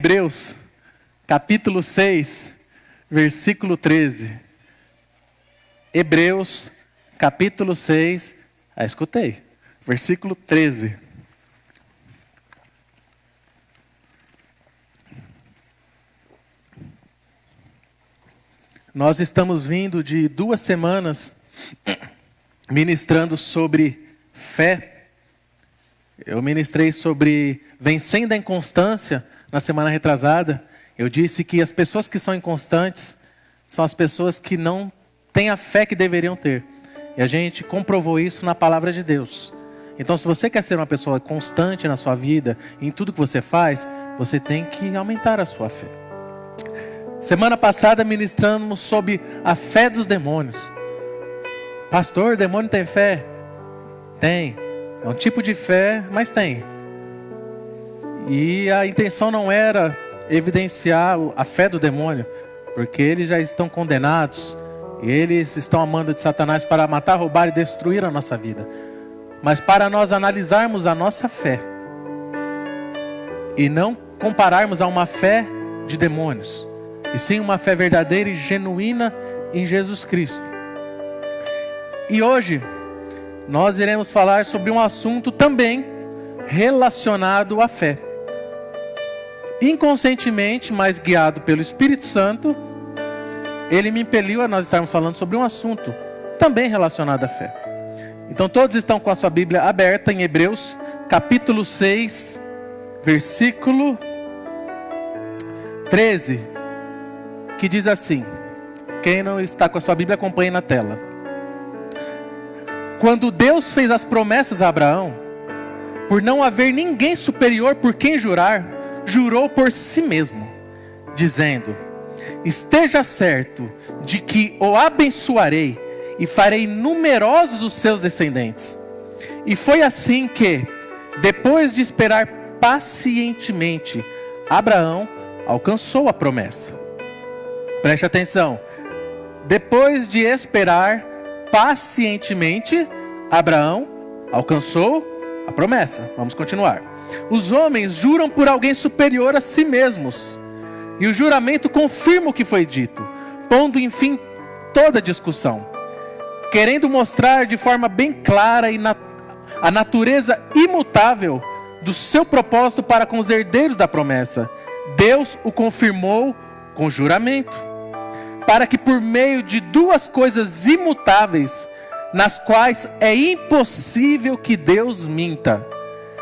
Hebreus, capítulo 6, versículo 13. Hebreus, capítulo 6, escutei, versículo 13. Nós estamos vindo de 2 semanas ministrando sobre fé. Eu ministrei sobre vencendo a inconstância na semana retrasada. Eu disse que as pessoas que são inconstantes são as pessoas que não têm a fé que deveriam ter. E a gente comprovou isso na palavra de Deus. Então, se você quer ser uma pessoa constante na sua vida, em tudo que você faz, você tem que aumentar a sua fé. Semana passada ministramos sobre a fé dos demônios. Pastor, demônio tem fé? Tem. É um tipo de fé, mas tem. E a intenção não era evidenciar a fé do demônio, porque eles já estão condenados, e eles estão amando de Satanás para matar, roubar e destruir a nossa vida. Mas para nós analisarmos a nossa fé, e não compararmos a uma fé de demônios, e sim uma fé verdadeira e genuína em Jesus Cristo. E hoje, nós iremos falar sobre um assunto também relacionado à fé. Inconscientemente, mas guiado pelo Espírito Santo, ele me impeliu a nós estarmos falando sobre um assunto também relacionado à fé. Então todos estão com a sua Bíblia aberta em Hebreus, capítulo 6, versículo 13, que diz assim. Quem não está com a sua Bíblia, acompanhe na tela. Quando Deus fez as promessas a Abraão, por não haver ninguém superior por quem jurar, jurou por si mesmo, dizendo: esteja certo de que o abençoarei e farei numerosos os seus descendentes. E foi assim que, depois de esperar pacientemente, Abraão alcançou a promessa. Preste atenção. Depois de esperar pacientemente, Abraão alcançou a promessa. Vamos continuar. Os homens juram por alguém superior a si mesmos, e o juramento confirma o que foi dito, pondo enfim toda discussão, querendo mostrar de forma bem clara a natureza imutável do seu propósito para com os herdeiros da promessa. Deus o confirmou com juramento, para que por meio de duas coisas imutáveis, nas quais é impossível que Deus minta,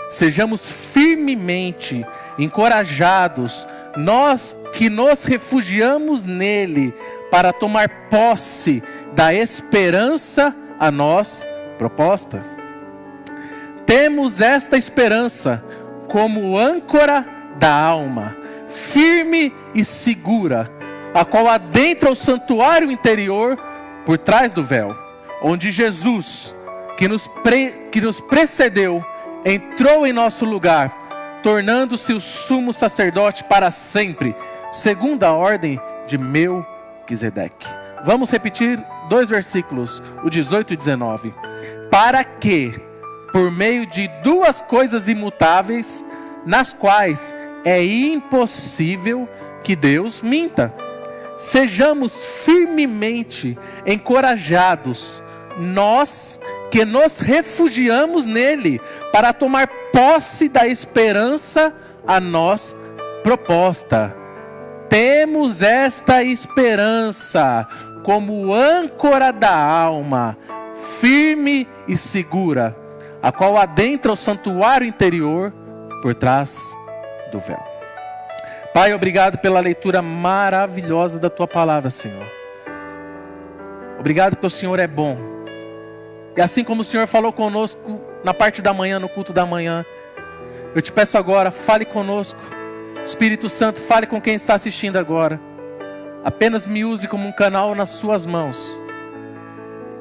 sejamos firmemente encorajados, nós que nos refugiamos nele, para tomar posse da esperança a nós proposta. Temos esta esperança como âncora da alma, firme e segura, a qual adentra o santuário interior por trás do véu, onde Jesus, que nos precedeu, entrou em nosso lugar, tornando-se o sumo sacerdote para sempre, segundo a ordem de Melquisedeque. Vamos repetir 2 versículos, o 18 e 19. Para que, por meio de duas coisas imutáveis, nas quais é impossível que Deus minta, sejamos firmemente encorajados, nós que nos refugiamos nele, para tomar posse da esperança a nós proposta. Temos esta esperança como âncora da alma, firme e segura, a qual adentra o santuário interior por trás do véu. Pai, obrigado pela leitura maravilhosa da Tua palavra, Senhor. Obrigado porque o Senhor é bom. E assim como o Senhor falou conosco na parte da manhã, no culto da manhã, eu te peço agora, fale conosco. Espírito Santo, fale com quem está assistindo agora. Apenas me use como um canal nas suas mãos.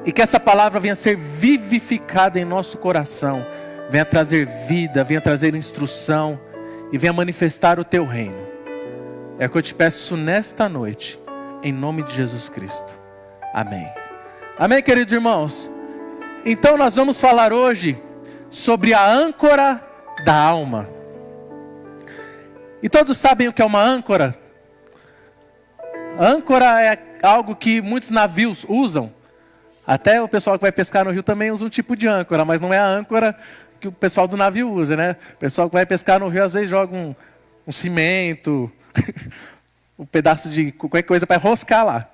E que essa palavra venha ser vivificada em nosso coração. Venha trazer vida, venha trazer instrução e venha manifestar o teu reino. É o que eu te peço nesta noite, em nome de Jesus Cristo. Amém. Amém, queridos irmãos? Então nós vamos falar hoje sobre a âncora da alma. E todos sabem o que é uma âncora? Âncora é algo que muitos navios usam. Até o pessoal que vai pescar no rio também usa um tipo de âncora, mas não é a âncora que o pessoal do navio usa, né? O pessoal que vai pescar no rio às vezes joga um cimento, um pedaço de qualquer coisa para enroscar lá.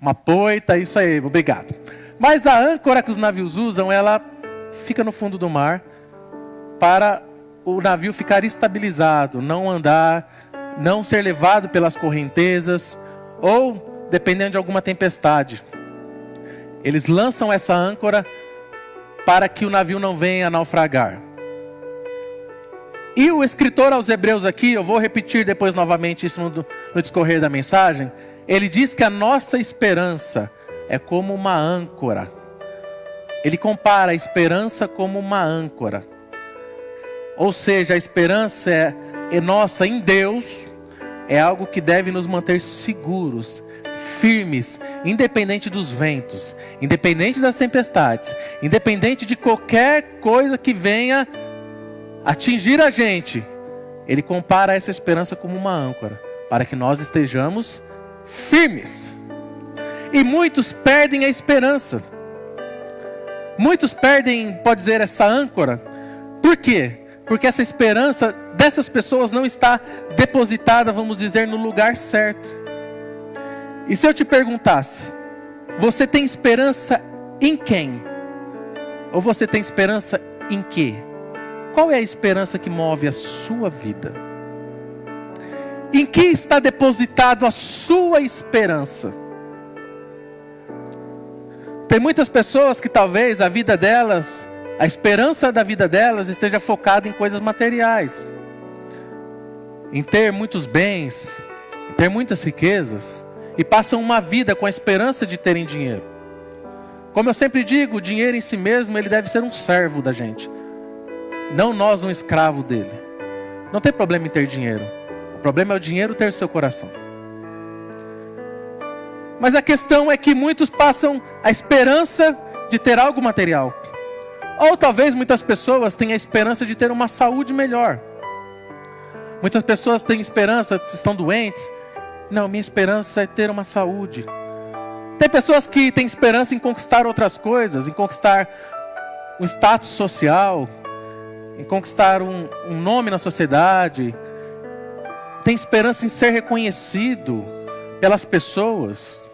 Uma poita, isso aí, obrigado. Mas a âncora que os navios usam, ela fica no fundo do mar para o navio ficar estabilizado, não andar, não ser levado pelas correntezas ou dependendo de alguma tempestade. Eles lançam essa âncora para que o navio não venha a naufragar. E o escritor aos Hebreus aqui, eu vou repetir depois novamente isso no discorrer da mensagem, ele diz que a nossa esperança é como uma âncora. Ele compara a esperança como uma âncora. Ou seja, a esperança é nossa em Deus, é algo que deve nos manter seguros, firmes, independente dos ventos, independente das tempestades, independente de qualquer coisa que venha atingir a gente. Ele compara essa esperança como uma âncora, para que nós estejamos firmes. E muitos perdem a esperança. Muitos perdem, pode dizer, essa âncora. Por quê? Porque essa esperança dessas pessoas não está depositada, vamos dizer, no lugar certo. E se eu te perguntasse, você tem esperança em quem? Ou você tem esperança em quê? Qual é a esperança que move a sua vida? Em que está depositado a sua esperança? Tem muitas pessoas que talvez a vida delas, a esperança da vida delas esteja focada em coisas materiais. Em ter muitos bens, em ter muitas riquezas. E passam uma vida com a esperança de terem dinheiro. Como eu sempre digo, o dinheiro em si mesmo, ele deve ser um servo da gente. Não nós um escravo dele. Não tem problema em ter dinheiro. O problema é o dinheiro ter seu coração. Mas a questão é que muitos passam a esperança de ter algo material. Ou talvez muitas pessoas tenham a esperança de ter uma saúde melhor. Muitas pessoas têm esperança, estão doentes. Não, minha esperança é ter uma saúde. Tem pessoas que têm esperança em conquistar outras coisas, em conquistar um status social, em conquistar um nome na sociedade. Tem esperança em ser reconhecido pelas pessoas.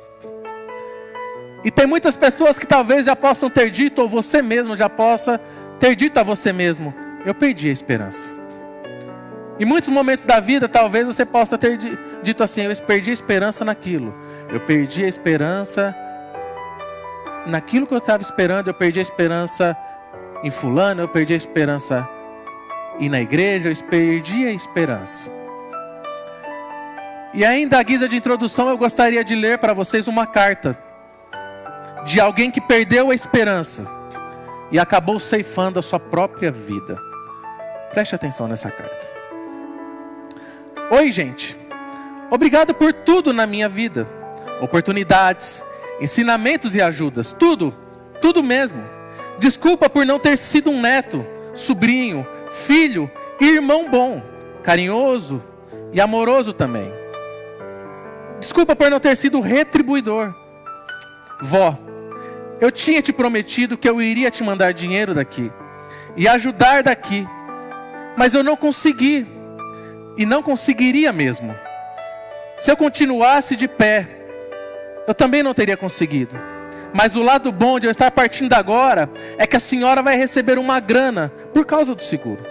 E tem muitas pessoas que talvez já possam ter dito, ou você mesmo já possa ter dito a você mesmo: eu perdi a esperança. Em muitos momentos da vida, talvez você possa ter dito assim: eu perdi a esperança naquilo. Eu perdi a esperança naquilo que eu estava esperando. Eu perdi a esperança em fulano. Eu perdi a esperança em ir na igreja. Eu perdi a esperança. E ainda à guisa de introdução, eu gostaria de ler para vocês uma carta de alguém que perdeu a esperança e acabou ceifando a sua própria vida. Preste atenção nessa carta. Oi, gente. Obrigado por tudo na minha vida. Oportunidades, ensinamentos e ajudas. Tudo mesmo. Desculpa por não ter sido um neto, sobrinho, filho e irmão bom, carinhoso e amoroso também. Desculpa por não ter sido retribuidor. Vó, eu tinha te prometido que eu iria te mandar dinheiro daqui e ajudar daqui, mas eu não consegui. E não conseguiria mesmo. Se eu continuasse de pé, eu também não teria conseguido. Mas o lado bom de eu estar partindo agora é que a senhora vai receber uma grana por causa do seguro.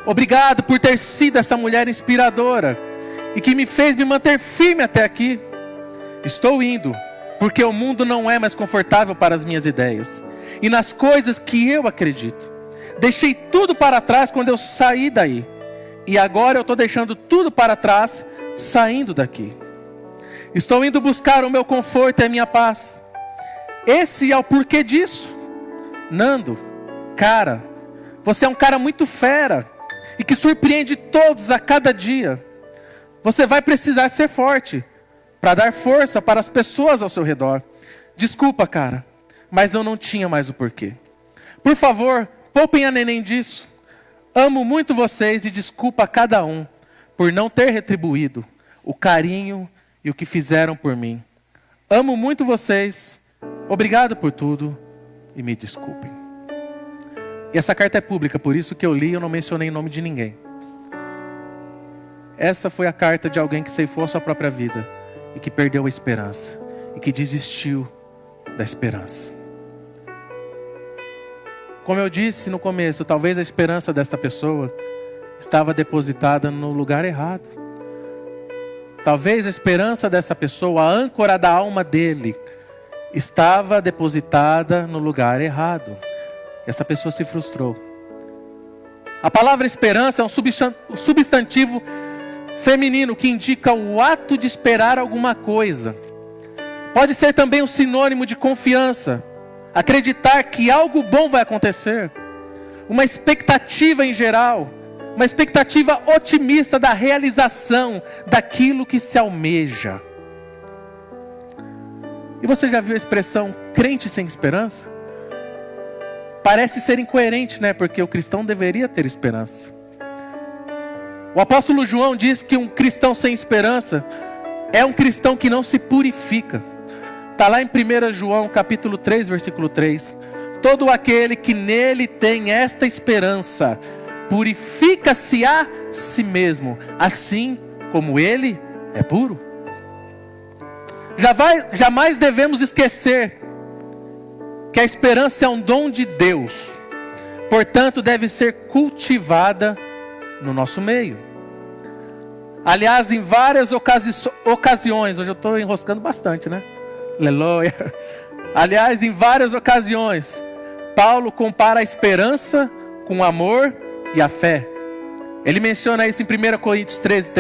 Obrigado por ter sido essa mulher inspiradora e que me fez me manter firme até aqui. Estou indo, porque o mundo não é mais confortável para as minhas ideias e nas coisas que eu acredito. Deixei tudo para trás quando eu saí daí. E agora eu estou deixando tudo para trás, saindo daqui. Estou indo buscar o meu conforto e a minha paz. Esse é o porquê disso. Nando, cara, você é um cara muito fera e que surpreende todos a cada dia. Você vai precisar ser forte para dar força para as pessoas ao seu redor. Desculpa, cara, mas eu não tinha mais o porquê. Por favor, poupem a neném disso. Amo muito vocês e desculpa a cada um por não ter retribuído o carinho e o que fizeram por mim. Amo muito vocês, obrigado por tudo e me desculpem. E essa carta é pública, por isso que eu li e eu não mencionei o nome de ninguém. Essa foi a carta de alguém que ceifou a sua própria vida e que perdeu a esperança e que desistiu da esperança. Como eu disse no começo, talvez a esperança desta pessoa estava depositada no lugar errado. Talvez a esperança dessa pessoa, a âncora da alma dele, estava depositada no lugar errado. Essa pessoa se frustrou. A palavra esperança é um substantivo feminino que indica o ato de esperar alguma coisa. Pode ser também um sinônimo de confiança, acreditar que algo bom vai acontecer, uma expectativa em geral, uma expectativa otimista da realização daquilo que se almeja. E você já viu a expressão crente sem esperança? Parece ser incoerente, né? Porque o cristão deveria ter esperança. O apóstolo João diz que um cristão sem esperança é um cristão que não se purifica. Está lá em 1 João capítulo 3, versículo 3. Todo aquele que nele tem esta esperança purifica-se a si mesmo, assim como ele é puro. Jamais devemos esquecer que a esperança é um dom de Deus, portanto deve ser cultivada no nosso meio. Aliás, em várias ocasiões, hoje eu estou enroscando bastante, né? Aleluia. Aliás, em várias ocasiões, Paulo compara a esperança com o amor e a fé. Ele menciona isso em 1 Coríntios 13,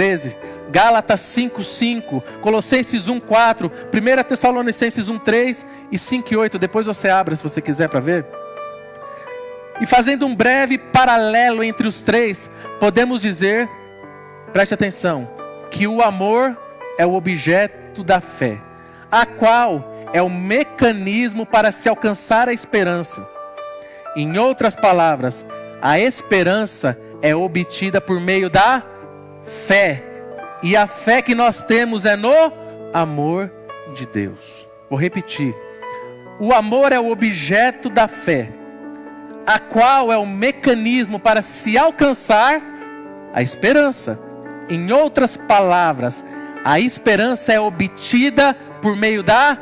Gálatas 5:5, Colossenses 1:4, 1 Tessalonicenses 1:3 e 5:8. Depois você abre se você quiser para ver. E fazendo um breve paralelo entre os três, podemos dizer, preste atenção, que o amor é o objeto da fé, a qual é o mecanismo para se alcançar a esperança. Em outras palavras, a esperança é obtida por meio da fé. E a fé que nós temos é no amor de Deus. Vou repetir. O amor é o objeto da fé, a qual é o mecanismo para se alcançar a esperança. Em outras palavras, a esperança é obtida por meio da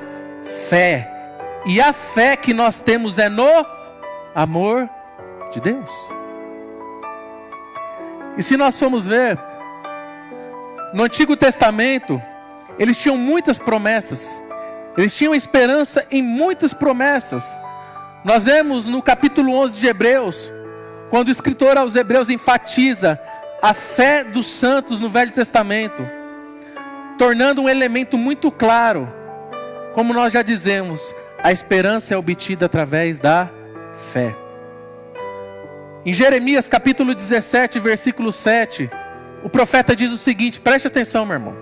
fé. E a fé que nós temos é no amor de Deus. E se nós formos ver, no Antigo Testamento, eles tinham muitas promessas. Eles tinham esperança em muitas promessas. Nós vemos no capítulo 11 de Hebreus, quando o escritor aos Hebreus enfatiza a fé dos santos no Velho Testamento, tornando um elemento muito claro. Como nós já dizemos, a esperança é obtida através da fé. Em Jeremias capítulo 17, versículo 7, o profeta diz o seguinte, preste atenção, meu irmão.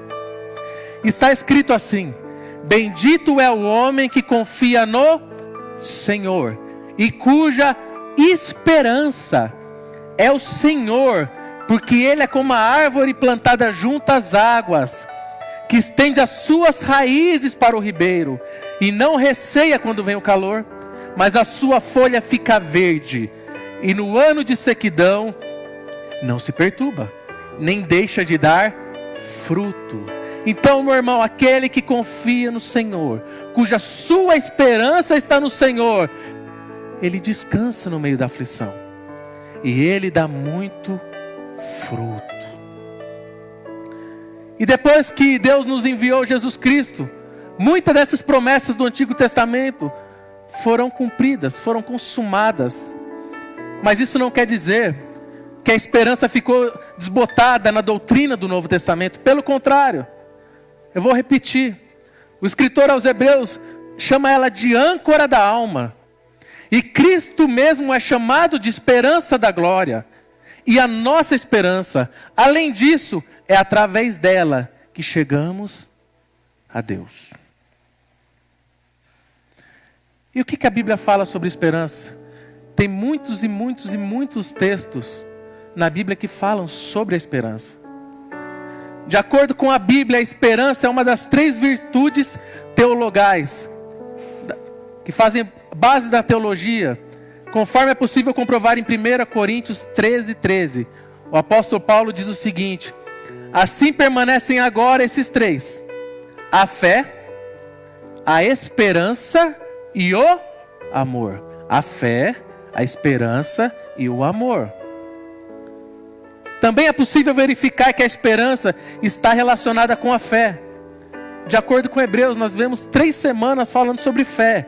Está escrito assim: bendito é o homem que confia no Senhor e cuja esperança é o Senhor, porque ele é como a árvore plantada junto às águas, que estende as suas raízes para o ribeiro e não receia quando vem o calor, mas a sua folha fica verde, e no ano de sequidão não se perturba, nem deixa de dar fruto. Então, meu irmão, aquele que confia no Senhor, cuja sua esperança está no Senhor, ele descansa no meio da aflição, e ele dá muito fruto. E depois que Deus nos enviou Jesus Cristo, muitas dessas promessas do Antigo Testamento foram cumpridas, foram consumadas. Mas isso não quer dizer que a esperança ficou desbotada na doutrina do Novo Testamento. Pelo contrário, eu vou repetir. O escritor aos Hebreus chama ela de âncora da alma. E Cristo mesmo é chamado de esperança da glória. E a nossa esperança, além disso, é através dela que chegamos a Deus. E o que a Bíblia fala sobre esperança? Tem muitos textos na Bíblia que falam sobre a esperança. De acordo com a Bíblia, a esperança é uma das 3 virtudes teologais que fazem base da teologia, conforme é possível comprovar em 1 Coríntios 13:13. O apóstolo Paulo diz o seguinte: assim permanecem agora esses 3: a fé, a esperança e o amor. A fé, a esperança e o amor. Também é possível verificar que a esperança está relacionada com a fé. De acordo com Hebreus, nós vemos 3 semanas falando sobre fé.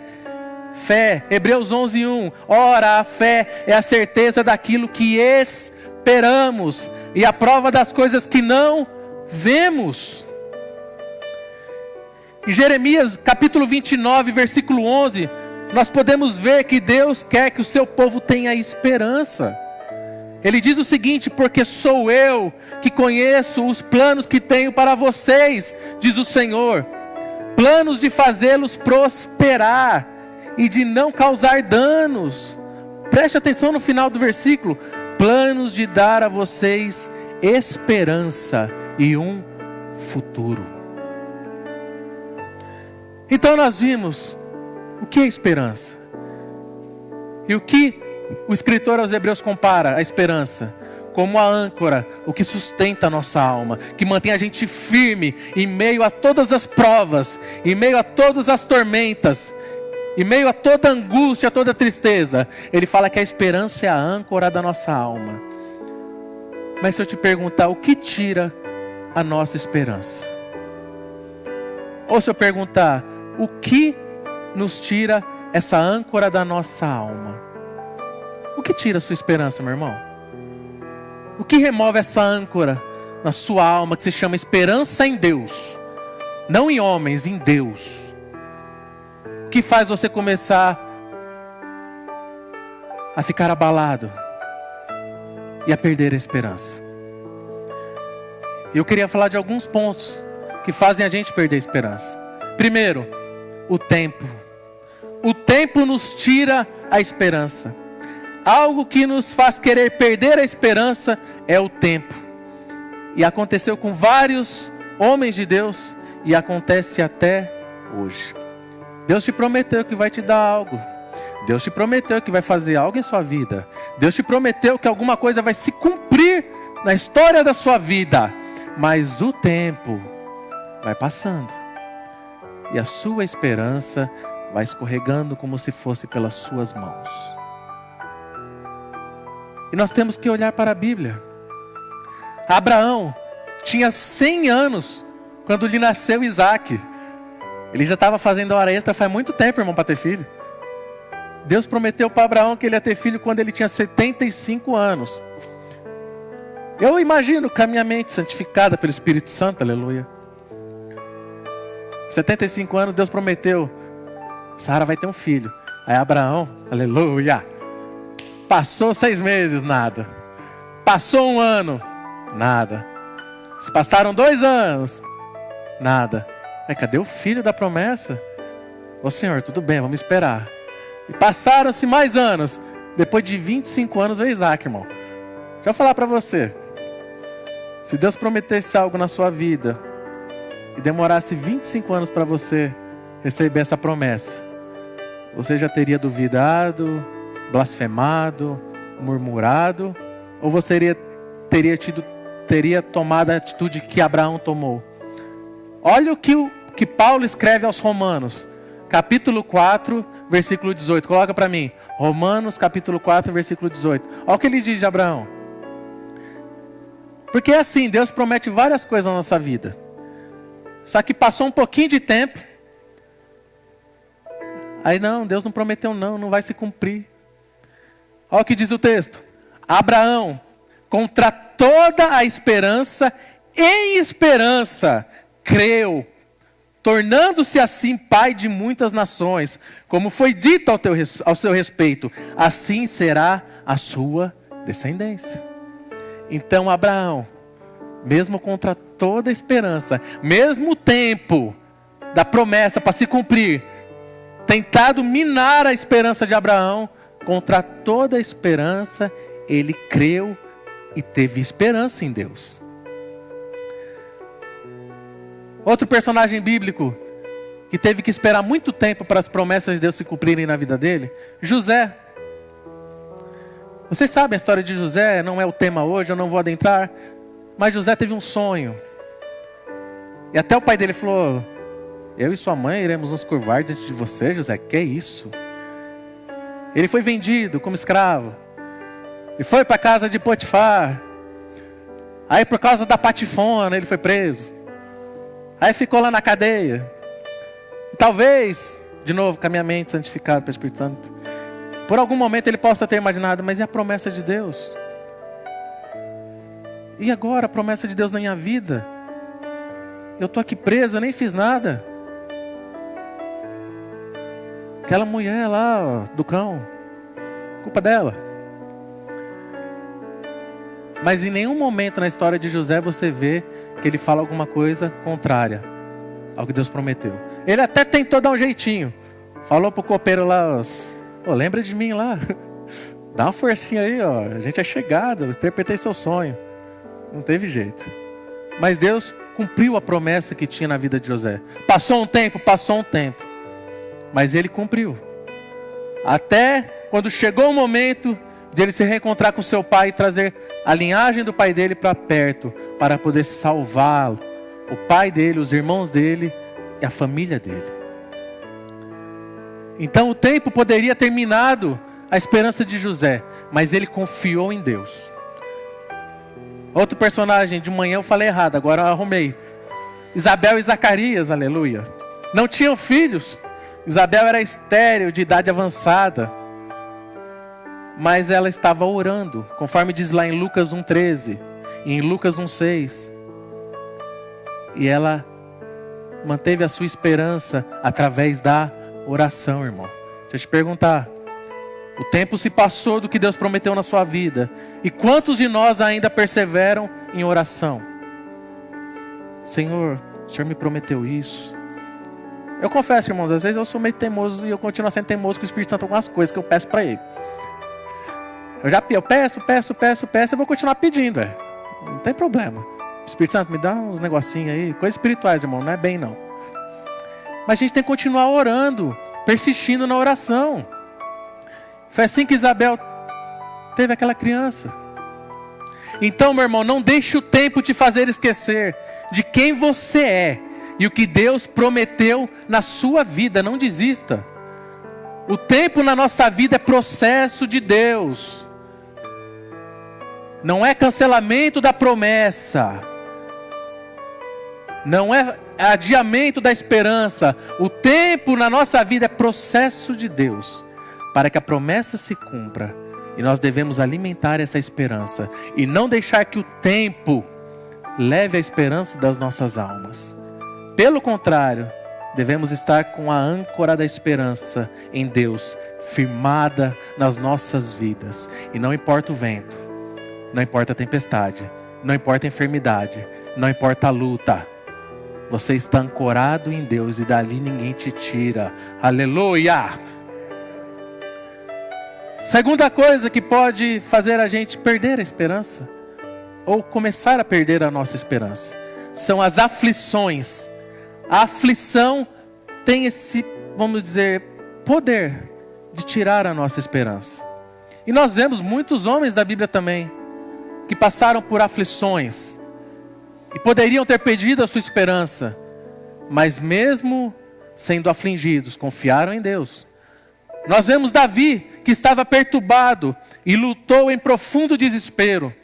Fé, Hebreus 11:1. Ora, a fé é a certeza daquilo que esperamos e a prova das coisas que não vemos. Em Jeremias capítulo 29, versículo 11, nós podemos ver que Deus quer que o seu povo tenha esperança. Ele diz o seguinte: porque sou eu que conheço os planos que tenho para vocês, diz o Senhor, planos de fazê-los prosperar e de não causar danos. Preste atenção no final do versículo: planos de dar a vocês esperança e um futuro. Então nós vimos o que é esperança e o que o escritor aos Hebreus compara a esperança como a âncora, o que sustenta a nossa alma, que mantém a gente firme em meio a todas as provas, em meio a todas as tormentas, em meio a toda angústia, a toda tristeza. Ele fala que a esperança é a âncora da nossa alma. Mas se eu te perguntar, o que tira a nossa esperança? Ou se eu perguntar, o que nos tira essa âncora da nossa alma? O que tira a sua esperança, meu irmão? O que remove essa âncora na sua alma, que se chama esperança em Deus? Não em homens, em Deus. O que faz você começar a ficar abalado e a perder a esperança? Eu queria falar de alguns pontos que fazem a gente perder a esperança. Primeiro, o tempo. O tempo nos tira a esperança. Algo que nos faz querer perder a esperança é o tempo. E aconteceu com vários homens de Deus e acontece até hoje. Deus te prometeu que vai te dar algo. Deus te prometeu que vai fazer algo em sua vida. Deus te prometeu que alguma coisa vai se cumprir na história da sua vida. Mas o tempo vai passando e a sua esperança vai escorregando como se fosse pelas suas mãos. E nós temos que olhar para a Bíblia. Abraão tinha 100 anos quando lhe nasceu Isaac. Ele já estava fazendo hora extra faz muito tempo, irmão, para ter filho. Deus prometeu para Abraão que ele ia ter filho quando ele tinha 75 anos. Eu imagino com a minha mente santificada pelo Espírito Santo, aleluia. 75 anos, Deus prometeu: Sara vai ter um filho. Aí Abraão, aleluia. Passou 6 meses, nada. Passou 1 ano, nada. Se passaram 2 anos, nada. Cadê o filho da promessa? Ô Senhor, tudo bem, vamos esperar. E passaram-se mais anos. Depois de 25 anos veio Isaac, irmão. Deixa eu falar para você. Se Deus prometesse algo na sua vida e demorasse 25 anos para você receber essa promessa, você já teria duvidado, blasfemado, murmurado, ou você teria tomado a atitude que Abraão tomou? Olha o que Paulo escreve aos Romanos, capítulo 4, versículo 18. Coloca para mim, Romanos capítulo 4, versículo 18. Olha o que ele diz de Abraão. Porque é assim, Deus promete várias coisas na nossa vida. Só que passou um pouquinho de tempo. Aí não, Deus não prometeu não vai se cumprir. Olha o que diz o texto. Abraão, contra toda a esperança, em esperança, creu, tornando-se assim pai de muitas nações, como foi dito ao seu respeito, assim será a sua descendência. Então Abraão, mesmo contra toda a esperança, mesmo o tempo da promessa para se cumprir, tentado minar a esperança de Abraão, contra toda a esperança, ele creu e teve esperança em Deus. Outro personagem bíblico que teve que esperar muito tempo para as promessas de Deus se cumprirem na vida dele, José. Vocês sabem a história de José, não é o tema hoje, eu não vou adentrar, mas José teve um sonho. E até o pai dele falou: eu e sua mãe iremos nos curvar diante de você, José, que é isso? Ele foi vendido como escravo e foi para a casa de Potifar. Aí por causa da patifona ele foi preso. Aí ficou lá na cadeia. E talvez, de novo, com a minha mente santificada pelo Espírito Santo, por algum momento ele possa ter imaginado: mas e a promessa de Deus? E agora a promessa de Deus na minha vida? Eu estou aqui preso, eu nem fiz nada. Aquela mulher lá, ó, do cão, culpa dela. Mas em nenhum momento na história de José você vê que ele fala alguma coisa contrária ao que Deus prometeu. Ele até tentou dar um jeitinho. Falou pro copeiro lá: lembra de mim lá. Dá uma forcinha aí, ó. A gente é chegado, eu interpretei seu sonho. Não teve jeito. Mas Deus cumpriu a promessa que tinha na vida de José. Passou um tempo. Mas ele cumpriu. Até quando chegou o momento de ele se reencontrar com seu pai e trazer a linhagem do pai dele para perto, para poder salvá-lo, o pai dele, os irmãos dele e a família dele. Então o tempo poderia ter minado a esperança de José, mas ele confiou em Deus. Outro personagem, de manhã eu falei errado, agora eu arrumei. Isabel e Zacarias, aleluia. Não tinham filhos. Isabel era estéril, de idade avançada. Mas ela estava orando, conforme diz lá em Lucas 1,13 e em Lucas 1,6. E ela manteve a sua esperança através da oração, irmão. Deixa eu te perguntar: o tempo se passou do que Deus prometeu na sua vida, e quantos de nós ainda perseveram em oração? Senhor, o Senhor me prometeu isso. Eu confesso, irmãos, às vezes eu sou meio teimoso e eu continuo sendo teimoso com o Espírito Santo em algumas coisas que eu peço para Ele. Eu peço, eu vou continuar pedindo, não tem problema. Espírito Santo, me dá uns negocinhos aí, coisas espirituais, irmão, não é bem não. Mas a gente tem que continuar orando, persistindo na oração. Foi assim que Isabel teve aquela criança. Então, meu irmão, não deixe o tempo te fazer esquecer de quem você é e o que Deus prometeu na sua vida. Não desista. O tempo na nossa vida é processo de Deus. Não é cancelamento da promessa. Não é adiamento da esperança. O tempo na nossa vida é processo de Deus, para que a promessa se cumpra. E nós devemos alimentar essa esperança e não deixar que o tempo leve a esperança das nossas almas. Pelo contrário, devemos estar com a âncora da esperança em Deus, firmada nas nossas vidas. E não importa o vento, não importa a tempestade, não importa a enfermidade, não importa a luta. Você está ancorado em Deus e dali ninguém te tira. Aleluia! Segunda coisa que pode fazer a gente perder a esperança, ou começar a perder a nossa esperança, são as aflições. A aflição tem esse, vamos dizer, poder de tirar a nossa esperança. E nós vemos muitos homens da Bíblia também, que passaram por aflições, e poderiam ter perdido a sua esperança, mas mesmo sendo afligidos, confiaram em Deus. Nós vemos Davi, que estava perturbado e lutou em profundo desespero.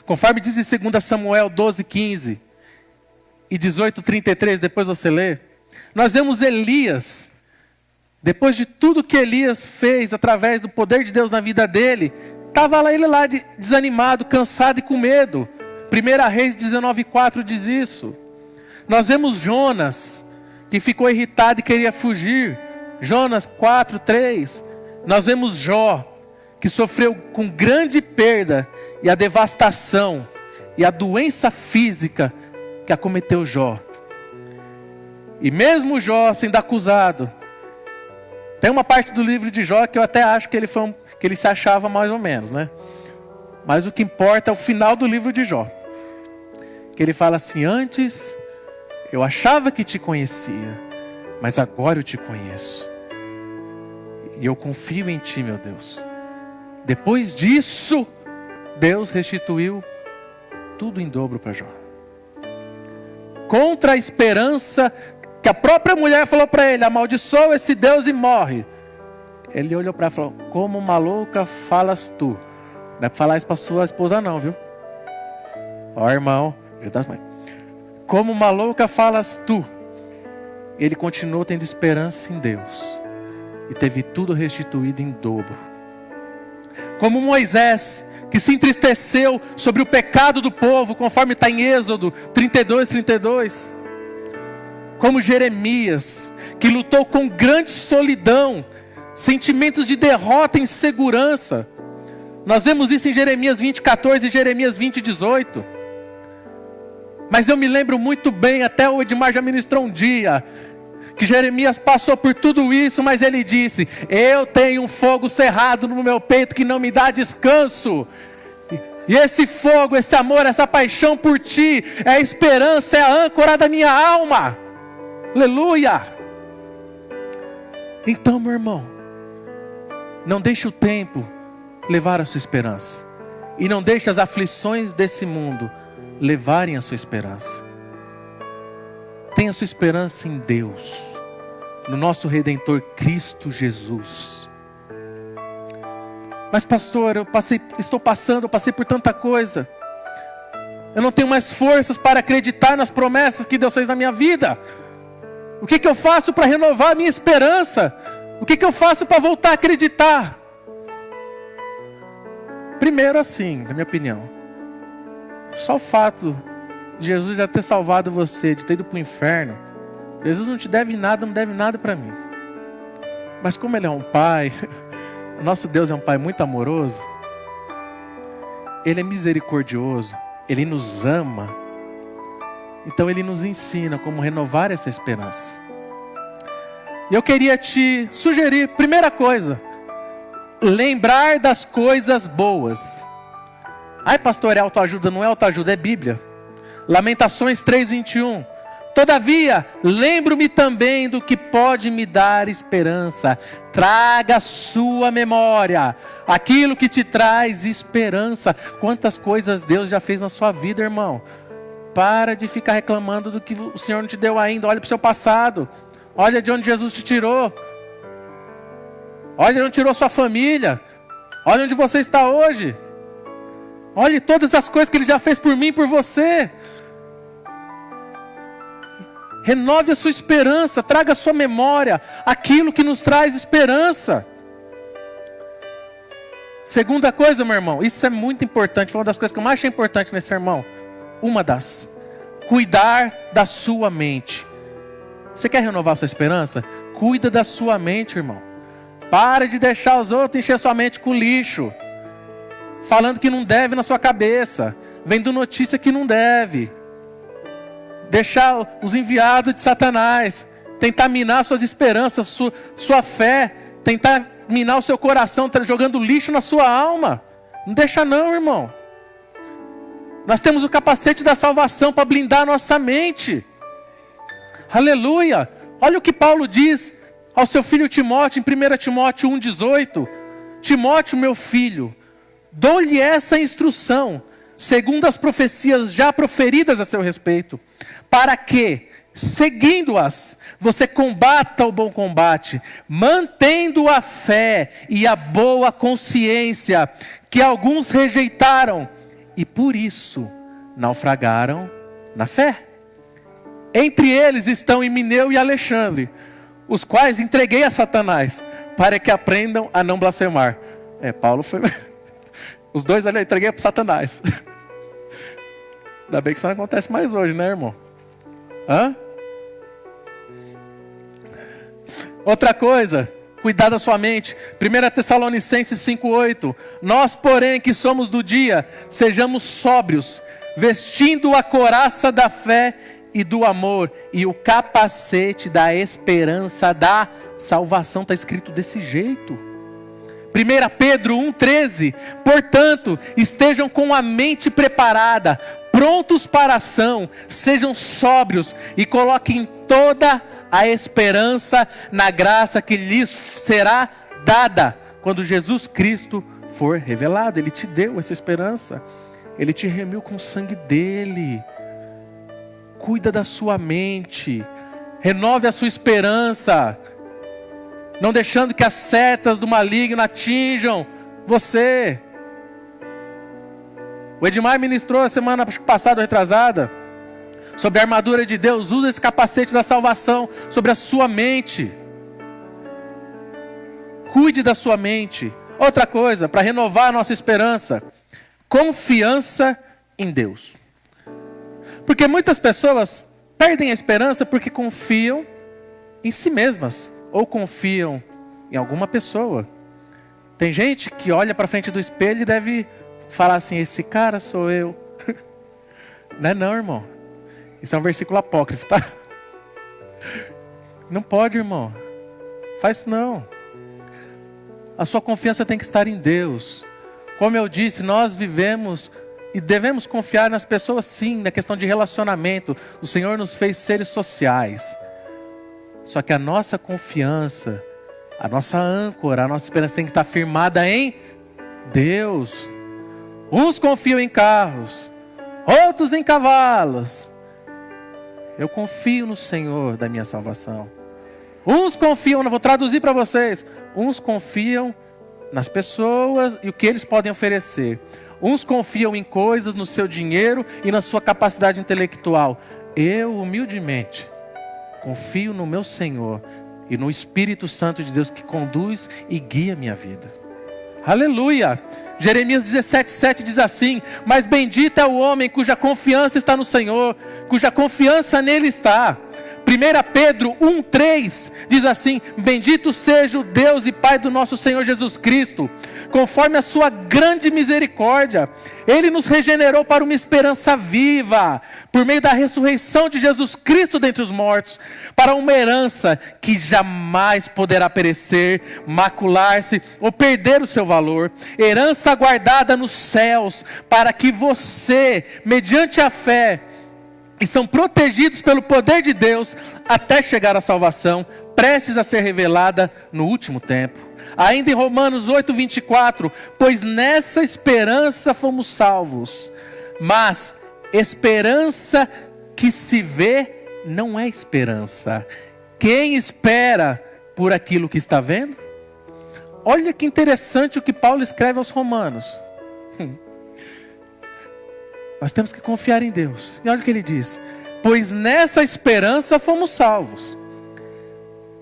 Conforme diz em 2 Samuel 12:15 e 18:33, depois você lê. Nós vemos Elias, depois de tudo que Elias fez através do poder de Deus na vida dele, estava ele lá desanimado, cansado e com medo. 1 Reis 19:4 diz isso. Nós vemos Jonas, que ficou irritado e queria fugir. Jonas 4:3. Nós vemos Jó, que sofreu com grande perda e a devastação e a doença física que acometeu Jó. E mesmo Jó sendo acusado, tem uma parte do livro de Jó que eu até acho que ele se achava mais ou menos, né? Mas o que importa é o final do livro de Jó. Que ele fala assim: antes eu achava que te conhecia, mas agora eu te conheço. E eu confio em ti, meu Deus. Depois disso, Deus restituiu tudo em dobro para Jó. Contra a esperança que a própria mulher falou para ele: amaldiçoa esse Deus e morre. Ele olhou para ela e falou: como uma louca falas tu. Não é para falar isso para sua esposa não, viu? Ó, irmão, como uma louca falas tu. Ele continuou tendo esperança em Deus e teve tudo restituído em dobro. Como Moisés, que se entristeceu sobre o pecado do povo, conforme está em Êxodo 32. Como Jeremias, que lutou com grande solidão, sentimentos de derrota e insegurança. Nós vemos isso em Jeremias 20:14 e Jeremias 20:18. Mas eu me lembro muito bem, até o Edmar já ministrou um dia, que Jeremias passou por tudo isso, mas ele disse: eu tenho um fogo cerrado no meu peito que não me dá descanso. E esse fogo, esse amor, essa paixão por ti, é a esperança, é a âncora da minha alma. Aleluia! Então, meu irmão, não deixe o tempo levar a sua esperança. E não deixe as aflições desse mundo levarem a sua esperança. Tenha sua esperança em Deus, no nosso Redentor Cristo Jesus. Mas pastor, eu passei por tanta coisa. Eu não tenho mais forças para acreditar nas promessas que Deus fez na minha vida. O que eu faço para renovar a minha esperança? O que eu faço para voltar a acreditar? Primeiro, assim, na minha opinião, só o fato de Jesus já ter salvado você, de ter ido para o inferno, Jesus não te deve nada, não deve nada para mim. Mas como Ele é um Pai, o nosso Deus é um Pai muito amoroso, Ele é misericordioso, Ele nos ama, então Ele nos ensina como renovar essa esperança. E eu queria te sugerir, primeira coisa, lembrar das coisas boas. Ai pastor, é autoajuda? Não é autoajuda, é Bíblia. Lamentações 3:21. Todavia, lembro-me também do que pode me dar esperança. Traga à sua memória aquilo que te traz esperança. Quantas coisas Deus já fez na sua vida, irmão. Para de ficar reclamando do que o Senhor não te deu ainda. Olha para o seu passado. Olha de onde Jesus te tirou. Olha de onde tirou sua família. Olha onde você está hoje. Olhe todas as coisas que Ele já fez por mim e por você. Renove a sua esperança, traga à sua memória aquilo que nos traz esperança. Segunda coisa, meu irmão, isso é muito importante, foi uma das coisas que eu mais achei importante nesse sermão. Cuidar da sua mente. Você quer renovar a sua esperança? Cuida da sua mente, irmão. Para de deixar os outros encher sua mente com lixo. Falando que não deve na sua cabeça. Vendo notícia que não deve. Deixar os enviados de Satanás. Tentar minar suas esperanças, sua fé. Tentar minar o seu coração, jogando lixo na sua alma. Não deixa não, irmão. Nós temos o capacete da salvação para blindar a nossa mente. Aleluia. Olha o que Paulo diz ao seu filho Timóteo, em 1 Timóteo 1,18. Timóteo, meu filho, dou-lhe essa instrução, segundo as profecias já proferidas a seu respeito, para que, seguindo-as, você combata o bom combate, mantendo a fé e a boa consciência, que alguns rejeitaram, e por isso naufragaram na fé. Entre eles estão Himeneu e Alexandre, os quais entreguei a Satanás, para que aprendam a não blasfemar. Paulo foi... Os dois ali eu entreguei para Satanás. Ainda bem que isso não acontece mais hoje, né, irmão? Outra coisa, cuidar da sua mente. 1 Tessalonicenses 5:8. Nós, porém, que somos do dia, sejamos sóbrios, vestindo a couraça da fé e do amor e o capacete da esperança da salvação. Está escrito desse jeito. 1 Pedro 1,13, portanto, estejam com a mente preparada, prontos para a ação, sejam sóbrios e coloquem toda a esperança na graça que lhes será dada quando Jesus Cristo for revelado. Ele te deu essa esperança, Ele te remiu com o sangue dele. Cuida da sua mente, renove a sua esperança, não deixando que as setas do maligno atinjam você. O Edmar ministrou a semana passada, retrasada, sobre a armadura de Deus. Usa esse capacete da salvação sobre a sua mente. Cuide da sua mente. Outra coisa, para renovar a nossa esperança, confiança em Deus. Porque muitas pessoas perdem a esperança porque confiam em si mesmas, ou confiam em alguma pessoa. Tem gente que olha para frente do espelho e deve falar assim: esse cara sou eu. Não é não, irmão. Isso é um versículo apócrifo, tá? Não pode, irmão. Faz isso não. A sua confiança tem que estar em Deus. Como eu disse, nós vivemos e devemos confiar nas pessoas, sim, na questão de relacionamento. O Senhor nos fez seres sociais. Só que a nossa confiança, a nossa âncora, a nossa esperança tem que estar firmada em Deus. Uns confiam em carros, outros em cavalos. Eu confio no Senhor da minha salvação. Uns confiam, vou traduzir para vocês. Uns confiam nas pessoas e o que eles podem oferecer. Uns confiam em coisas, no seu dinheiro e na sua capacidade intelectual. Eu, humildemente, confio no meu Senhor e no Espírito Santo de Deus que conduz e guia a minha vida. Aleluia! Jeremias 17:7 diz assim: mas bendito é o homem cuja confiança está no Senhor, cuja confiança nele está. 1 Pedro 1,3 diz assim: bendito seja o Deus e Pai do nosso Senhor Jesus Cristo, conforme a sua grande misericórdia, Ele nos regenerou para uma esperança viva, por meio da ressurreição de Jesus Cristo dentre os mortos, para uma herança que jamais poderá perecer, macular-se ou perder o seu valor, herança guardada nos céus, para que você, mediante a fé, e são protegidos pelo poder de Deus até chegar à salvação, prestes a ser revelada no último tempo. Ainda em Romanos 8:24, pois nessa esperança fomos salvos. Mas esperança que se vê não é esperança. Quem espera por aquilo que está vendo? Olha que interessante o que Paulo escreve aos Romanos. Nós temos que confiar em Deus. E olha o que ele diz: pois nessa esperança fomos salvos.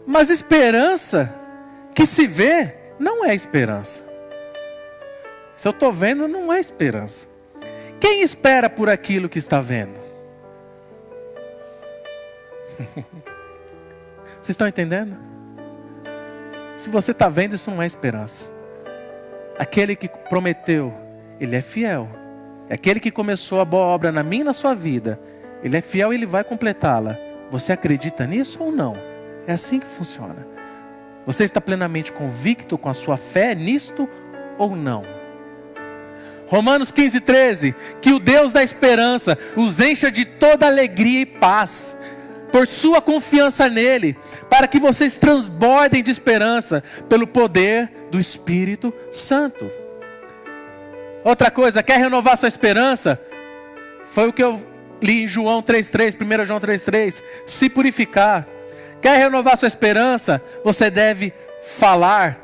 Mas esperança que se vê não é esperança. Se eu estou vendo, não é esperança. Quem espera por aquilo que está vendo? Vocês estão entendendo? Se você está vendo, isso não é esperança. Aquele que prometeu, Ele é fiel. Aquele que começou a boa obra na minha e na sua vida, Ele é fiel e Ele vai completá-la. Você acredita nisso ou não? É assim que funciona. Você está plenamente convicto com a sua fé nisto ou não? Romanos 15:13, que o Deus da esperança os encha de toda alegria e paz, por sua confiança nele, para que vocês transbordem de esperança, pelo poder do Espírito Santo. Outra coisa, quer renovar sua esperança? Foi o que eu li em João 3:3, 1 João 3:3, se purificar. Quer renovar sua esperança? Você deve falar.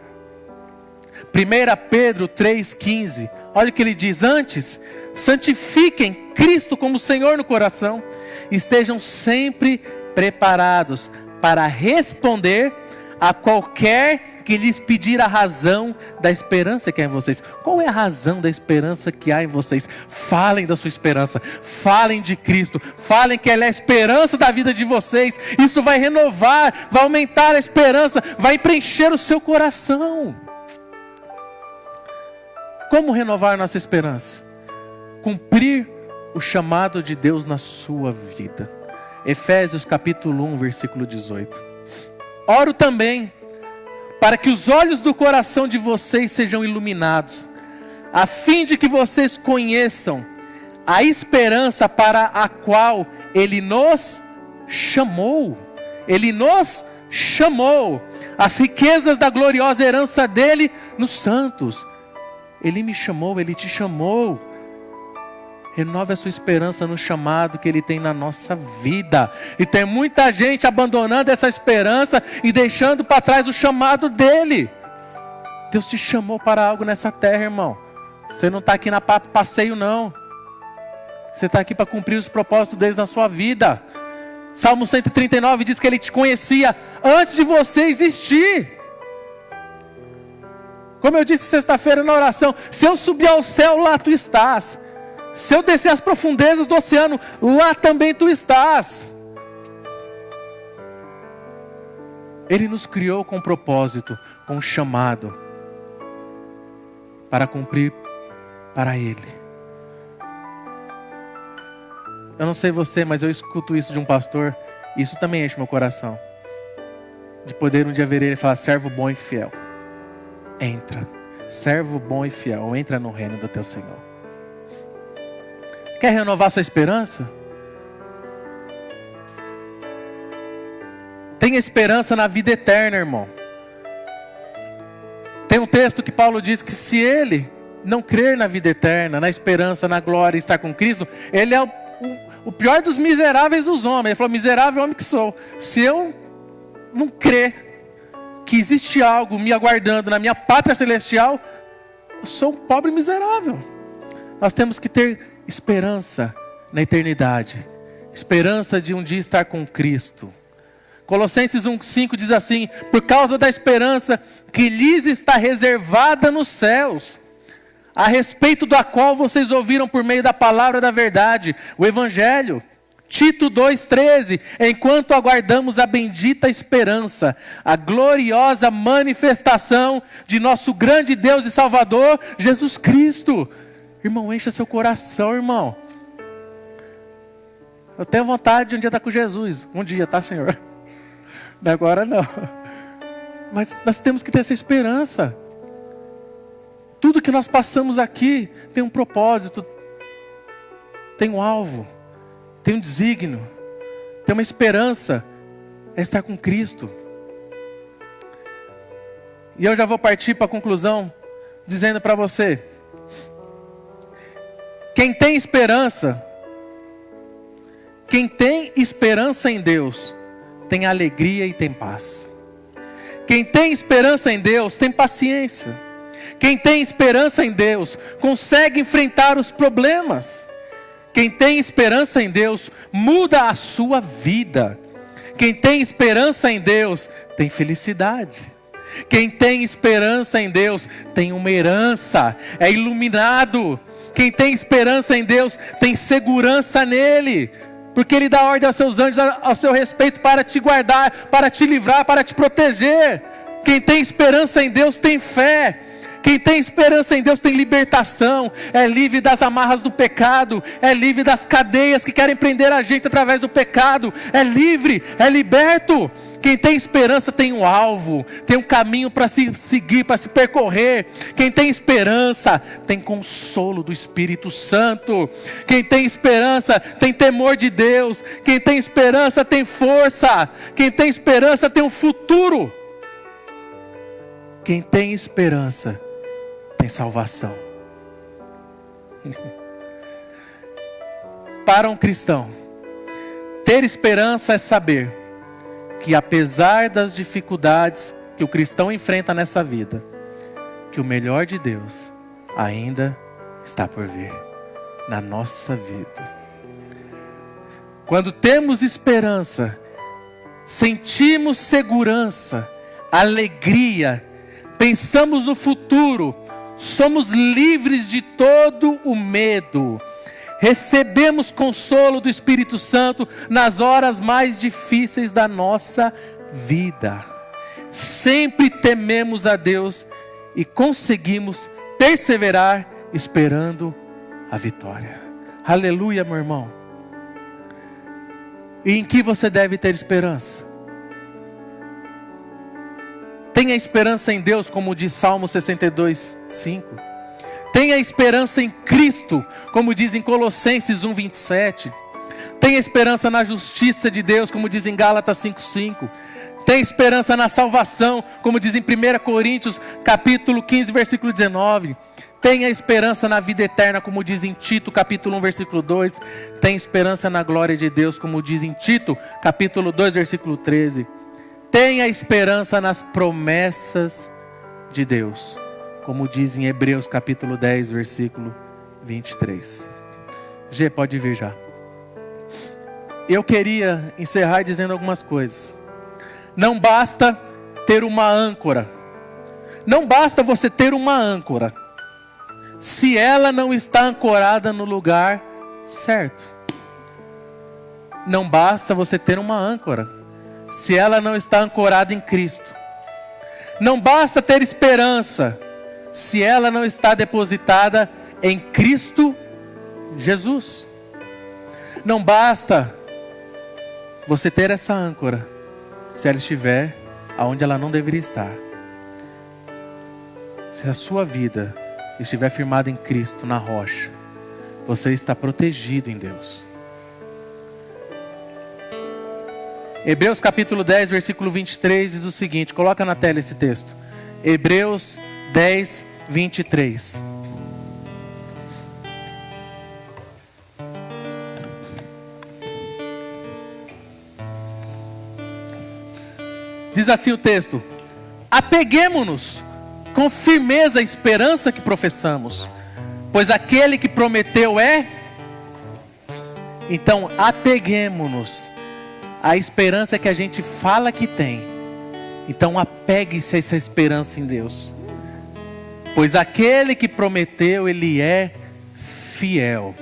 1 Pedro 3:15, olha o que ele diz: antes, santifiquem Cristo como Senhor no coração, estejam sempre preparados para responder a qualquer que lhes pedir a razão da esperança que há em vocês. Qual é a razão da esperança que há em vocês? Falem da sua esperança, falem de Cristo, falem que Ele é a esperança da vida de vocês. Isso vai renovar, vai aumentar a esperança, vai preencher o seu coração. Como renovar nossa esperança? Cumprir o chamado de Deus na sua vida. Efésios capítulo 1, versículo 18. Oro também para que os olhos do coração de vocês sejam iluminados, a fim de que vocês conheçam a esperança para a qual Ele nos chamou. Ele nos chamou, as riquezas da gloriosa herança dele nos santos. Ele me chamou, Ele te chamou. Renove a sua esperança no chamado que Ele tem na nossa vida. E tem muita gente abandonando essa esperança e deixando para trás o chamado dele. Deus te chamou para algo nessa terra, irmão. Você não está aqui na passeio, não. Você está aqui para cumprir os propósitos dele na sua vida. Salmo 139 diz que Ele te conhecia antes de você existir. Como eu disse sexta-feira na oração, se eu subir ao céu, lá tu estás. Se eu descer às profundezas do oceano, lá também tu estás. Ele nos criou com propósito, com chamado, para cumprir para Ele. Eu não sei você, mas eu escuto isso de um pastor, e isso também enche meu coração. De poder um dia ver ele falar: servo bom e fiel, entra. Servo bom e fiel, entra no reino do teu Senhor. Quer renovar sua esperança? Tenha esperança na vida eterna, irmão. Tem um texto que Paulo diz que se ele não crer na vida eterna, na esperança, na glória, estar com Cristo, ele é o pior dos miseráveis dos homens. Ele falou: miserável homem que sou. Se eu não crer que existe algo me aguardando na minha pátria celestial, eu sou um pobre miserável. Nós temos que ter esperança na eternidade, esperança de um dia estar com Cristo. Colossenses 1,5 diz assim: por causa da esperança que lhes está reservada nos céus, a respeito da qual vocês ouviram por meio da palavra da verdade, o Evangelho. Tito 2,13, enquanto aguardamos a bendita esperança, a gloriosa manifestação de nosso grande Deus e Salvador, Jesus Cristo. Irmão, encha seu coração, irmão. Eu tenho vontade de um dia estar com Jesus. Um dia, tá, Senhor? Agora não. Mas nós temos que ter essa esperança. Tudo que nós passamos aqui tem um propósito, tem um alvo, tem um desígnio, tem uma esperança. É estar com Cristo. E eu já vou partir para a conclusão, dizendo para você: quem tem esperança em Deus, tem alegria e tem paz. Quem tem esperança em Deus, tem paciência. Quem tem esperança em Deus, consegue enfrentar os problemas. Quem tem esperança em Deus, muda a sua vida. Quem tem esperança em Deus, tem felicidade. Quem tem esperança em Deus, tem uma herança, é iluminado. Quem tem esperança em Deus, tem segurança nele, porque Ele dá ordem aos seus anjos ao seu respeito para te guardar, para te livrar, para te proteger. Quem tem esperança em Deus tem fé. Quem tem esperança em Deus tem libertação, é livre das amarras do pecado, é livre das cadeias que querem prender a gente através do pecado, é livre, é liberto. Quem tem esperança tem um alvo, tem um caminho para se seguir, para se percorrer. Quem tem esperança tem consolo do Espírito Santo. Quem tem esperança tem temor de Deus. Quem tem esperança tem força. Quem tem esperança tem um futuro. Quem tem esperança tem salvação. Para um cristão, ter esperança é saber que apesar das dificuldades que o cristão enfrenta nessa vida, que o melhor de Deus ainda está por vir na nossa vida. Quando temos esperança, sentimos segurança, alegria, pensamos no futuro, somos livres de todo o medo, recebemos consolo do Espírito Santo nas horas mais difíceis da nossa vida. Sempre tememos a Deus e conseguimos perseverar esperando a vitória. Aleluia, meu irmão. E em que você deve ter esperança? Tenha esperança em Deus, como diz Salmo 62, 5. Tenha esperança em Cristo, como diz em Colossenses 1, 27. Tenha esperança na justiça de Deus, como diz em Gálatas 5, 5. Tenha esperança na salvação, como diz em 1 Coríntios, capítulo 15, versículo 19. Tenha esperança na vida eterna, como diz em Tito, capítulo 1, versículo 2. Tenha esperança na glória de Deus, como diz em Tito, capítulo 2, versículo 13. Tenha esperança nas promessas de Deus, como diz em Hebreus, capítulo 10, versículo 23. G, pode vir já. Eu queria encerrar dizendo algumas coisas. Não basta ter uma âncora. Não basta você ter uma âncora, se ela não está ancorada no lugar certo. Não basta você ter uma âncora, se ela não está ancorada em Cristo. Não basta ter esperança, se ela não está depositada em Cristo Jesus. Não basta você ter essa âncora, se ela estiver aonde ela não deveria estar. Se a sua vida estiver firmada em Cristo, na rocha, você está protegido em Deus. Hebreus capítulo 10, versículo 23 diz o seguinte, coloca na tela esse texto. Hebreus 10, 23. Diz assim o texto: apeguemo-nos com firmeza à esperança que professamos, pois aquele que prometeu é. Então apeguemo-nos à esperança que a gente fala que tem. Então apegue-se a essa esperança em Deus, pois aquele que prometeu, Ele é fiel.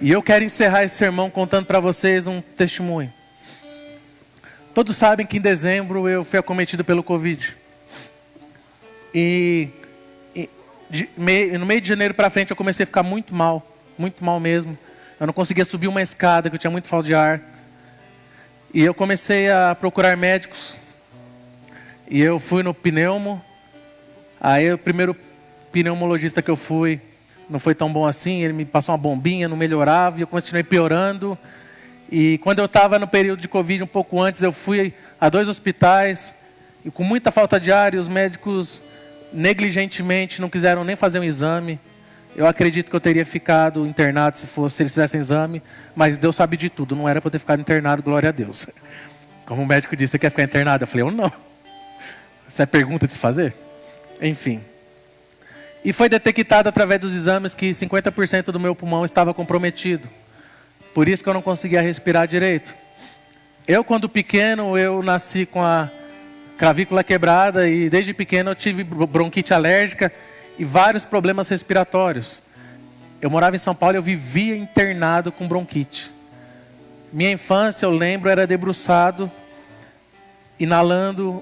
E eu quero encerrar esse sermão contando para vocês um testemunho. Todos sabem que em dezembro eu fui acometido pelo Covid. E no meio de janeiro para frente eu comecei a ficar muito mal mesmo. Eu não conseguia subir uma escada, que eu tinha muito falta de ar. E eu comecei a procurar médicos. E eu fui no pneumo. Aí o primeiro pneumologista que eu fui não foi tão bom assim. Ele me passou uma bombinha, não melhorava. E eu continuei piorando. E quando eu estava no período de Covid, um pouco antes, eu fui a 2 hospitais. E com muita falta de ar, e os médicos negligentemente não quiseram nem fazer um exame. Eu acredito que eu teria ficado internado se eles fizessem exame. Mas Deus sabe de tudo, não era para eu ter ficado internado, glória a Deus. Como o médico disse, você quer ficar internado? Eu falei, eu não. Isso é pergunta de se fazer? Enfim. E foi detectado através dos exames que 50% do meu pulmão estava comprometido. Por isso que eu não conseguia respirar direito. Eu, quando pequeno, eu nasci com a clavícula quebrada e desde pequeno eu tive bronquite alérgica e vários problemas respiratórios. Eu morava em São Paulo e eu vivia internado com bronquite. Minha infância, eu lembro, era debruçado, inalando,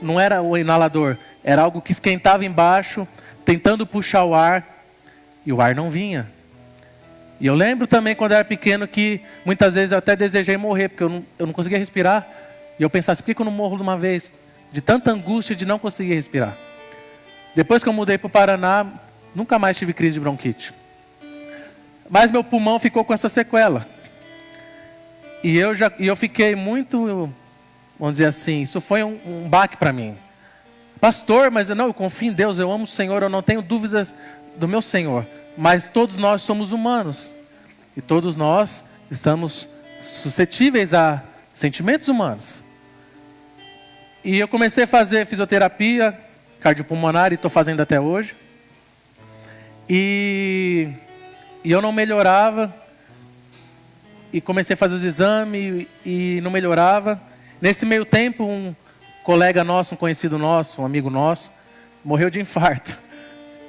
não era o inalador, era algo que esquentava embaixo, tentando puxar o ar e o ar não vinha. E eu lembro também quando eu era pequeno que muitas vezes eu até desejei morrer, porque eu não conseguia respirar. E eu pensava, por que eu não morro de uma vez? De tanta angústia de não conseguir respirar. Depois que eu mudei para o Paraná, nunca mais tive crise de bronquite. Mas meu pulmão ficou com essa sequela. E eu fiquei muito, vamos dizer assim, isso foi um baque para mim. Pastor, mas eu confio em Deus, eu amo o Senhor, eu não tenho dúvidas do meu Senhor. Mas todos nós somos humanos. E todos nós estamos suscetíveis a sentimentos humanos. E eu comecei a fazer fisioterapia cardiopulmonar e estou fazendo até hoje. E eu não melhorava. E comecei a fazer os exames e não melhorava. Nesse meio tempo, um colega nosso, um conhecido nosso, um amigo nosso, morreu de infarto,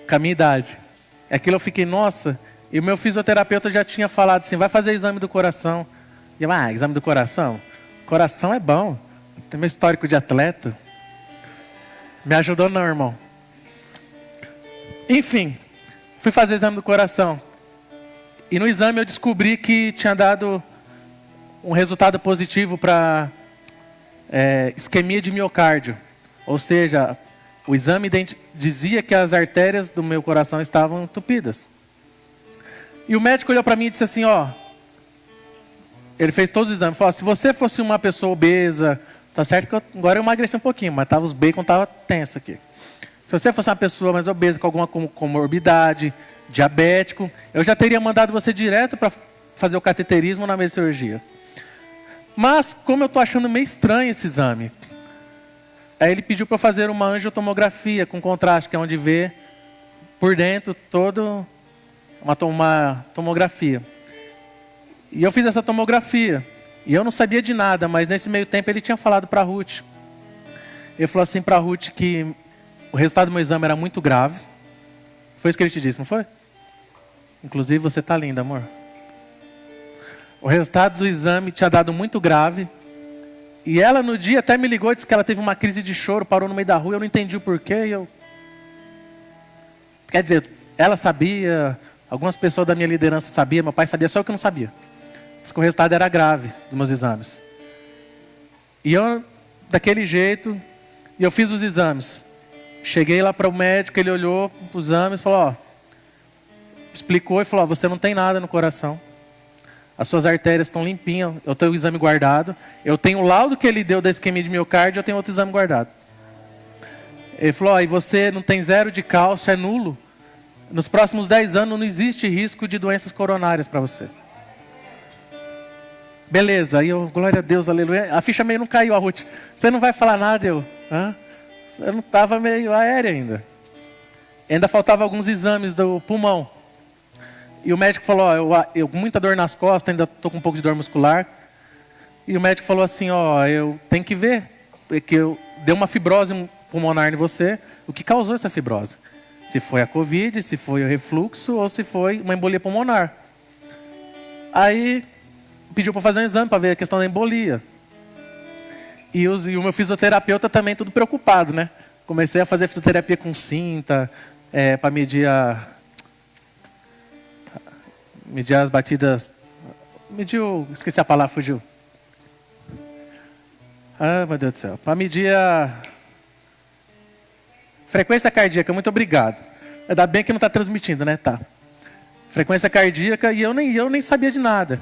com a minha idade. Aquilo eu fiquei, nossa, e o meu fisioterapeuta já tinha falado assim, vai fazer exame do coração. E eu, exame do coração? Coração é bom, tem meu histórico de atleta. Me ajudou não, irmão. Enfim, fui fazer exame do coração. E no exame eu descobri que tinha dado um resultado positivo para isquemia de miocárdio. Ou seja, o exame dizia que as artérias do meu coração estavam entupidas. E o médico olhou para mim e disse assim, ó, ele fez todos os exames, falou, se você fosse uma pessoa obesa, tá certo que agora eu emagreci um pouquinho, mas os bacon estavam tenso aqui. Se você fosse uma pessoa mais obesa, com alguma comorbidade, diabético, eu já teria mandado você direto para fazer o cateterismo na mesa de cirurgia. Mas, como eu estou achando meio estranho esse exame, aí ele pediu para eu fazer uma angiotomografia com contraste, que é onde vê por dentro todo uma tomografia. E eu fiz essa tomografia. E eu não sabia de nada, mas nesse meio tempo ele tinha falado para a Ruth. Ele falou assim para a Ruth que o resultado do meu exame era muito grave. Foi isso que ele te disse, não foi? Inclusive, você está linda, amor. O resultado do exame tinha dado muito grave. E ela no dia até me ligou e disse que ela teve uma crise de choro, parou no meio da rua, eu não entendi o porquê. Quer dizer, ela sabia, algumas pessoas da minha liderança sabiam, meu pai sabia, só eu que não sabia. Disse que o resultado era grave dos meus exames. E eu, daquele jeito, eu fiz os exames. Cheguei lá para o médico, ele olhou os exames e falou, ó, explicou e falou, ó, você não tem nada no coração. As suas artérias estão limpinhas, eu tenho o exame guardado. Eu tenho o laudo que ele deu da isquemia de miocárdio, eu tenho outro exame guardado. Ele falou, ó, e você não tem zero de cálcio, é nulo. Nos próximos 10 anos não existe risco de doenças coronárias para você. Beleza, aí eu, glória a Deus, aleluia. A ficha meio não caiu, a Ruth. Você não vai falar nada, eu não estava meio aérea ainda. Ainda faltavam alguns exames do pulmão. E o médico falou, ó, eu com muita dor nas costas, ainda estou com um pouco de dor muscular. E o médico falou assim, ó, eu tenho que ver, que deu uma fibrose pulmonar em você. O que causou essa fibrose? Se foi a Covid, se foi o refluxo ou se foi uma embolia pulmonar. Aí pediu para fazer um exame para ver a questão da embolia. E o meu fisioterapeuta também tudo preocupado, né? Comecei a fazer fisioterapia com cinta, para medir as batidas. Esqueci a palavra, fugiu. Ah, meu Deus do céu. Para medir a frequência cardíaca, muito obrigado. Ainda bem que não está transmitindo, né? Tá. Frequência cardíaca, e eu nem sabia de nada.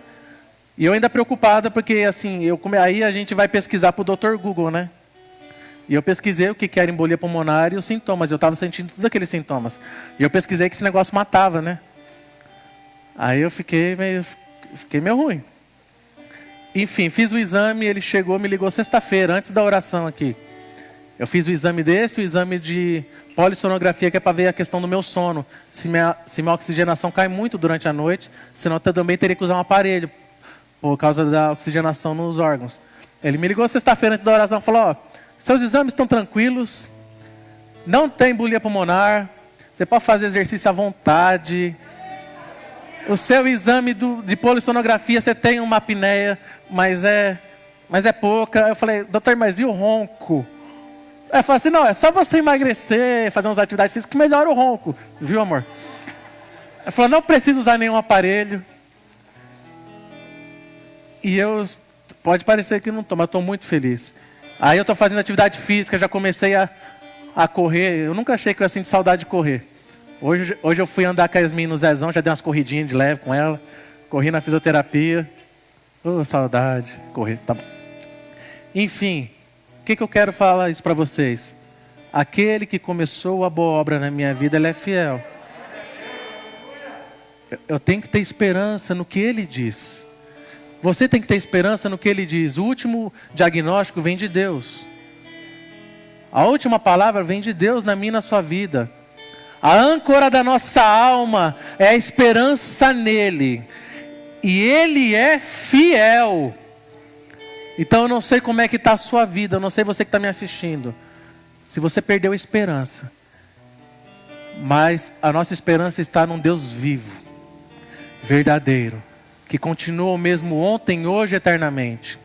E eu ainda preocupado, porque assim, aí a gente vai pesquisar para o Dr. Google, né? E eu pesquisei o que era embolia pulmonar e os sintomas. Eu estava sentindo todos aqueles sintomas. E eu pesquisei que esse negócio matava, né? Aí eu fiquei meio ruim. Enfim, fiz o exame, ele chegou, me ligou sexta-feira, antes da oração aqui. Eu fiz o exame desse, o exame de polissonografia, que é para ver a questão do meu sono. Se minha oxigenação cai muito durante a noite, senão eu também teria que usar um aparelho, por causa da oxigenação nos órgãos. Ele me ligou sexta-feira antes da oração e falou, ó, seus exames estão tranquilos, não tem embolia pulmonar, você pode fazer exercício à vontade. O seu exame de polissonografia, você tem uma apneia, mas é pouca. Eu falei, doutor, mas e o ronco? Ele falou assim, não, é só você emagrecer, fazer umas atividades físicas que melhora o ronco. Viu, amor? Ele falou, não precisa usar nenhum aparelho. E pode parecer que não estou, mas estou muito feliz. Aí eu estou fazendo atividade física, já comecei a correr. Eu nunca achei que eu ia sentir saudade de correr. Hoje eu fui andar com a Yasmin no Zezão, já dei umas corridinhas de leve com ela. Corri na fisioterapia. Saudade, correr, tá bom. Enfim, o que eu quero falar isso para vocês? Aquele que começou a boa obra na minha vida, ele é fiel. Eu tenho que ter esperança no que ele diz. Você tem que ter esperança no que ele diz. O último diagnóstico vem de Deus. A última palavra vem de Deus na minha e na sua vida. A âncora da nossa alma é a esperança nele. E ele é fiel. Então eu não sei como é que está a sua vida. Eu não sei você que está me assistindo. Se você perdeu a esperança. Mas a nossa esperança está num Deus vivo. Verdadeiro. Que continua o mesmo ontem, hoje, eternamente.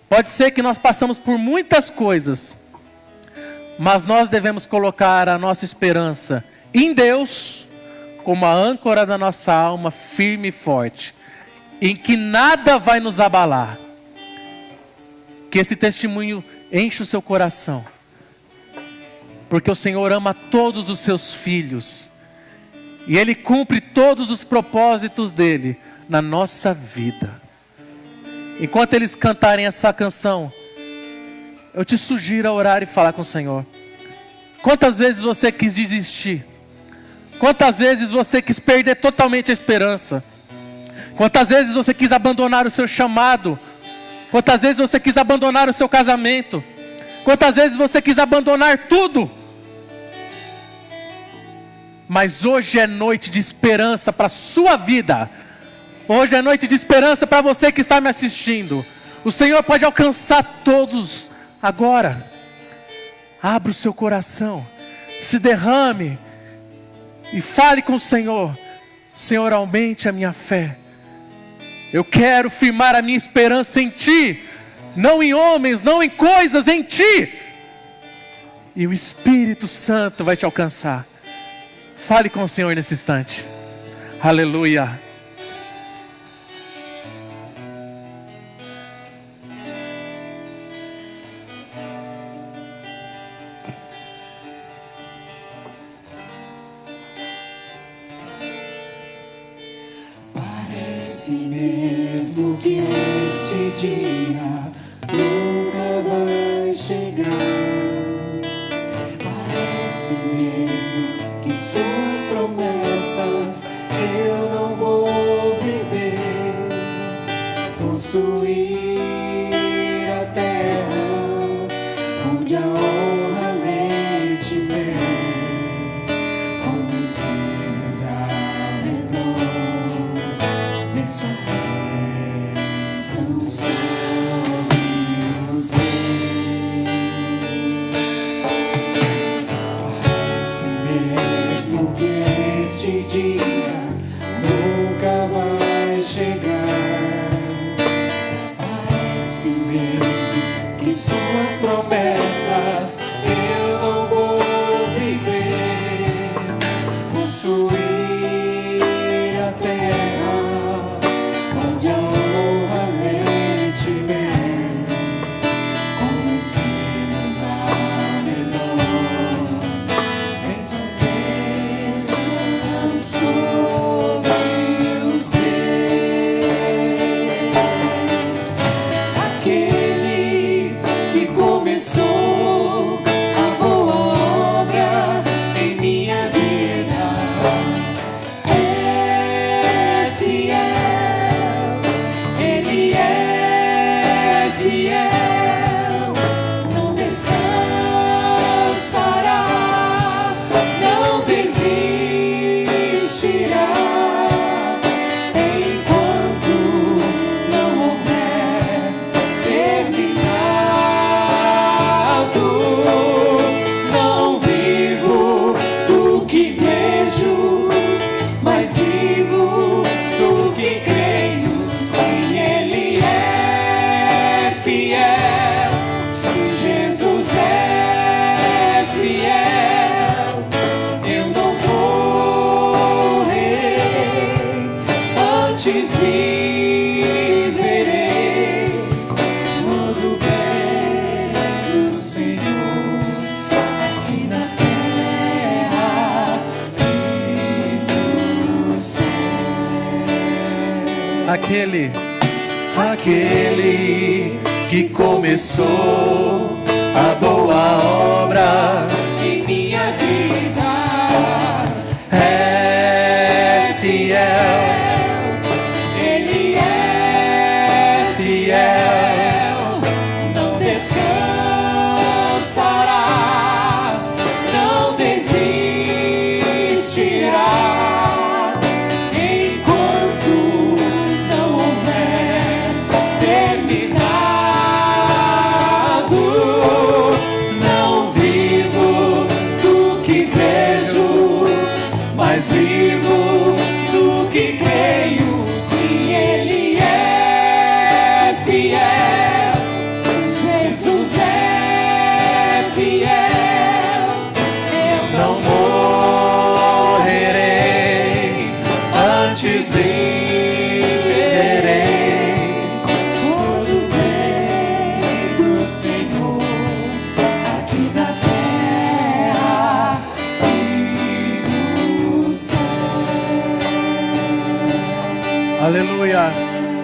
Pode ser que nós passamos por muitas coisas, mas nós devemos colocar a nossa esperança em Deus, como a âncora da nossa alma, firme e forte, em que nada vai nos abalar. Que esse testemunho enche o seu coração, porque o Senhor ama todos os seus filhos, e Ele cumpre todos os propósitos dEle na nossa vida. Enquanto eles cantarem essa canção, eu te sugiro a orar e falar com o Senhor. Quantas vezes você quis desistir? Quantas vezes você quis perder totalmente a esperança? Quantas vezes você quis abandonar o seu chamado? Quantas vezes você quis abandonar o seu casamento? Quantas vezes você quis abandonar tudo? Mas hoje é noite de esperança para a sua vida. Hoje é noite de esperança para você que está me assistindo. O Senhor pode alcançar todos agora. Abra o seu coração, se derrame e fale com o Senhor. Senhor, aumente a minha fé. Eu quero firmar a minha esperança em Ti, não em homens, não em coisas, em Ti. E o Espírito Santo vai te alcançar. Fale com o Senhor nesse instante. Aleluia. Parece mesmo que este dia nunca vai chegar. Parece mesmo que suas promessas eu não vou viver. Possuir a terra onde a honra, leite e mel, com os rios ao redor, de suas bênçãos sobre os reis. Parece mesmo que este dia nunca vai chegar. Parece mesmo que suas promessas eu não vou viver. Possuir a terra onde a honra, leite e mel, com os filhos ao redor, e suas bênçãos sobre os reis. Aquele que começou a boa obra em minha vida é fiel. Ele é fiel, não descansará, não desistirá, enquanto não houver terminado. Não vivo do que vejo, mas vivo do que creio. Sim, Ele é fiel. Sim, Jesus é fiel. Eu não morrerei, antes viverei todo bem do Senhor aqui na terra e no céu. Aquele Aquele que começou a boa obra